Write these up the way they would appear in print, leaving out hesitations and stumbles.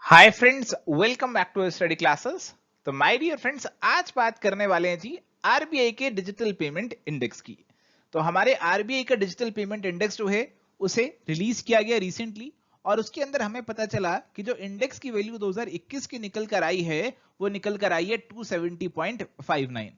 Hi friends, welcome back to study classes. तो my dear friends, आज बात करने वाले हैं जी आरबीआई के डिजिटल पेमेंट इंडेक्स की। तो हमारे आरबीआई का डिजिटल पेमेंट इंडेक्स जो है उसे रिलीज किया गया रिसेंटली, और उसके अंदर हमें पता चला कि जो इंडेक्स की वैल्यू 2021 की निकल कर आई है वो निकल कर आई है 270.59।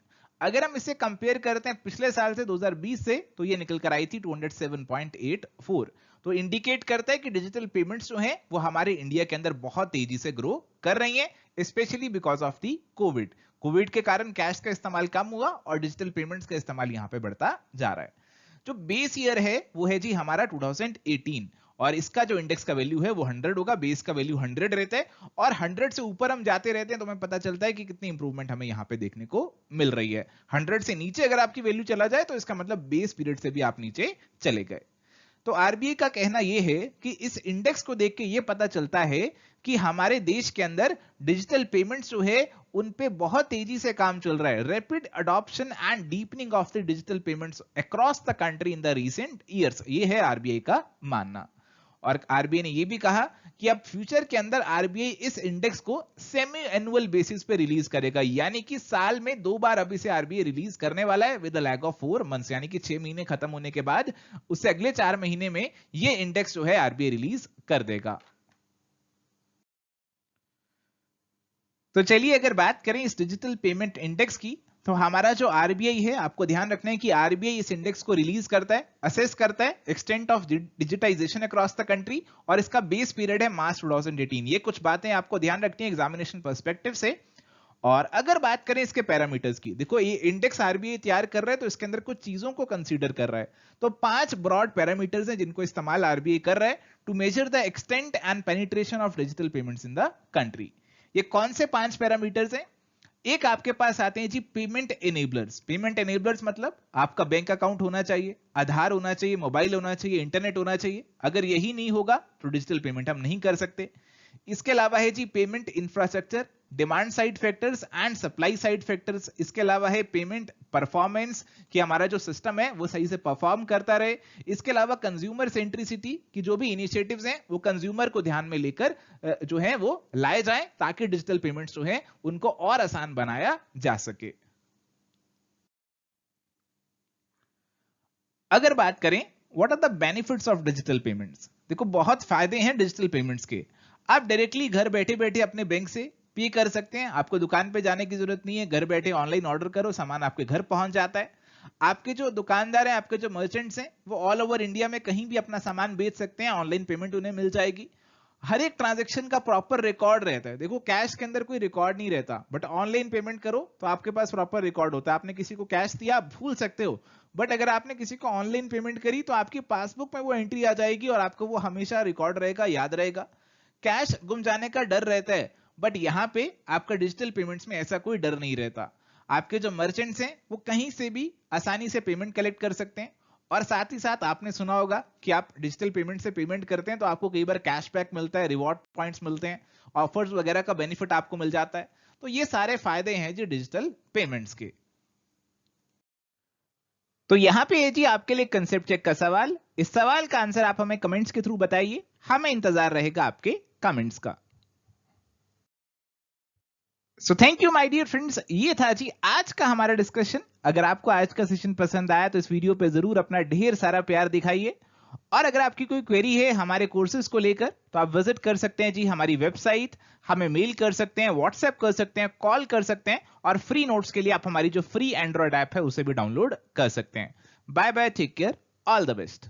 अगर हम इसे कंपेयर करते हैं पिछले साल से 2020 से, तो ये निकल कर आई थी 207.84। तो इंडिकेट करता है कि डिजिटल पेमेंट्स जो हैं वो हमारे इंडिया के अंदर बहुत तेजी से ग्रो कर रही हैं, specially because of the Covid के कारण कैश का इस्तेमाल कम हुआ और डिजिटल पेमेंट्स का इस्तेमाल यहां पे बढ़ता जा रहा है। जो बेस ईयर है वो है जी हमारा 2018, और इसका जो इंडेक्स का वैल्यू है वो 100 होगा। बेस का वैल्यू 100 रहता है, और 100 से ऊपर हम जाते रहते हैं तो हमें पता चलता है कि कितनी इंप्रूवमेंट हमें यहाँ पे देखने को मिल रही है। 100 से नीचे अगर आपकी वैल्यू चला जाए तो इसका मतलब बेस पीरियड से भी आप नीचे चले गए। तो आरबीआई का कहना यह है कि इस इंडेक्स को देख के यह पता चलता है कि हमारे देश के अंदर डिजिटल पेमेंट्स जो है उन पे बहुत तेजी से काम चल रहा है। Rapid adoption and deepening of the digital payments across the country in the recent years, ये है आरबीआई का मानना। और आरबीआई ने यह भी कहा कि अब फ्यूचर के अंदर आरबीआई इस इंडेक्स को सेमी एनुअल बेसिस पे रिलीज करेगा, यानी कि साल में 2 बार अब इसे आरबीआई रिलीज करने वाला है विद लैग ऑफ 4 मंथ्स, यानी कि 6 महीने खत्म होने के बाद उससे अगले 4 महीने में ये इंडेक्स जो है आरबीआई रिलीज कर देगा। तो चलिए अगर बात करें इस डिजिटल पेमेंट इंडेक्स की, तो हमारा जो आरबीआई है, आपको ध्यान रखना है कि आरबीआई इस इंडेक्स को रिलीज करता है, असेस करता है extent of digitisation across the country, और इसका बेस पीरियड है मार्च 2018। ये कुछ बातें आपको ध्यान रखनी है एग्जामिनेशन पर्सपेक्टिव से। और अगर बात करें इसके पैरामीटर्स की, देखो ये इंडेक्स आरबीआई तैयार कर रहा है तो इसके अंदर कुछ चीजों को कंसीडर कर रहा है। तो 5 ब्रॉड पैरामीटर्स हैं जिनको इस्तेमाल आरबीआई कर रहा है to measure the extent and penetration of digital payments in the country. ये कौन से 5 पैरामीटर्स हैं? एक आपके पास आते हैं जी पेमेंट एनेबलर्स। पेमेंट एनेबलर्स मतलब आपका बैंक अकाउंट होना चाहिए, आधार होना चाहिए, मोबाइल होना चाहिए, इंटरनेट होना चाहिए। अगर यही नहीं होगा तो डिजिटल पेमेंट हम नहीं कर सकते। इसके अलावा है जी payment infrastructure, demand side factors and supply side factors. इसके अलावा है पेमेंट परफॉर्मेंस, कि हमारा जो सिस्टम है वो सही से परफॉर्म करता रहे। इसके अलावा कंज्यूमर सेंट्रिसिटी, कि जो भी इनिशिएटिव्स हैं वो कंज्यूमर को ध्यान में लेकर जो है वो लाए जाएं, ताकि डिजिटल पेमेंट्स जो है उनको और आसान बनाया जा सके। अगर बात करें what are the benefits of digital payments, देखो बहुत फायदे हैं डिजिटल पेमेंट्स के। आप डायरेक्टली घर बैठे बैठे अपने बैंक से पे कर सकते हैं, आपको दुकान पे जाने की जरूरत नहीं है। घर बैठे ऑनलाइन ऑर्डर करो, सामान आपके घर पहुंच जाता है। आपके जो दुकानदार हैं, आपके जो मर्चेंट्स हैं, वो ऑल ओवर इंडिया में कहीं भी अपना सामान बेच सकते हैं, ऑनलाइन पेमेंट उन्हें मिल जाएगी। हर एक ट्रांजैक्शन का प्रॉपर रिकॉर्ड रहता है। देखो कैश के अंदर कोई रिकॉर्ड नहीं रहता, बट ऑनलाइन पेमेंट करो तो आपके पास प्रॉपर रिकॉर्ड होता है। आपने किसी को कैश दिया, आप भूल सकते हो, बट अगर आपने किसी को ऑनलाइन पेमेंट करी तो आपकी पासबुक में वो एंट्री आ जाएगी और आपको वो हमेशा रिकॉर्ड रहेगा, याद रहेगा। कैश गुम जाने का डर रहता है, बट यहां पे आपका डिजिटल पेमेंट्स में ऐसा कोई डर नहीं रहता। आपके जो मर्चेंट्स हैं वो कहीं से भी आसानी से पेमेंट कलेक्ट कर सकते हैं। और साथ ही साथ आपने सुना होगा कि आप डिजिटल पेमेंट से पेमेंट करते हैं तो आपको कई बार कैशबैक मिलता है, रिवॉर्ड पॉइंट्स मिलते हैं, ऑफर्स वगैरह का बेनिफिट आपको मिल जाता है। तो ये सारे फायदे हैं जी डिजिटल पेमेंट्स के। तो यहां पे है जी आपके लिए कंसेप्ट चेक का सवाल। इस सवाल का आंसर आप हमें कमेंट्स के थ्रू बताइए, हमें इंतजार रहेगा आपके कमेंट्स का। So thank you my dear friends, ये था जी आज का हमारा डिस्कशन। अगर आपको आज का सेशन पसंद आया तो इस वीडियो पे जरूर अपना ढेर सारा प्यार दिखाइए। और अगर आपकी कोई क्वेरी है हमारे कोर्सेज को लेकर तो आप विजिट कर सकते हैं जी हमारी वेबसाइट, हमें मेल कर सकते हैं, व्हाट्सएप कर सकते हैं, कॉल कर सकते हैं, और फ्री नोट्स के लिए आप हमारी जो फ्री एंड्रॉइड ऐप है उसे भी डाउनलोड कर सकते हैं। Bye bye, take care, all the best.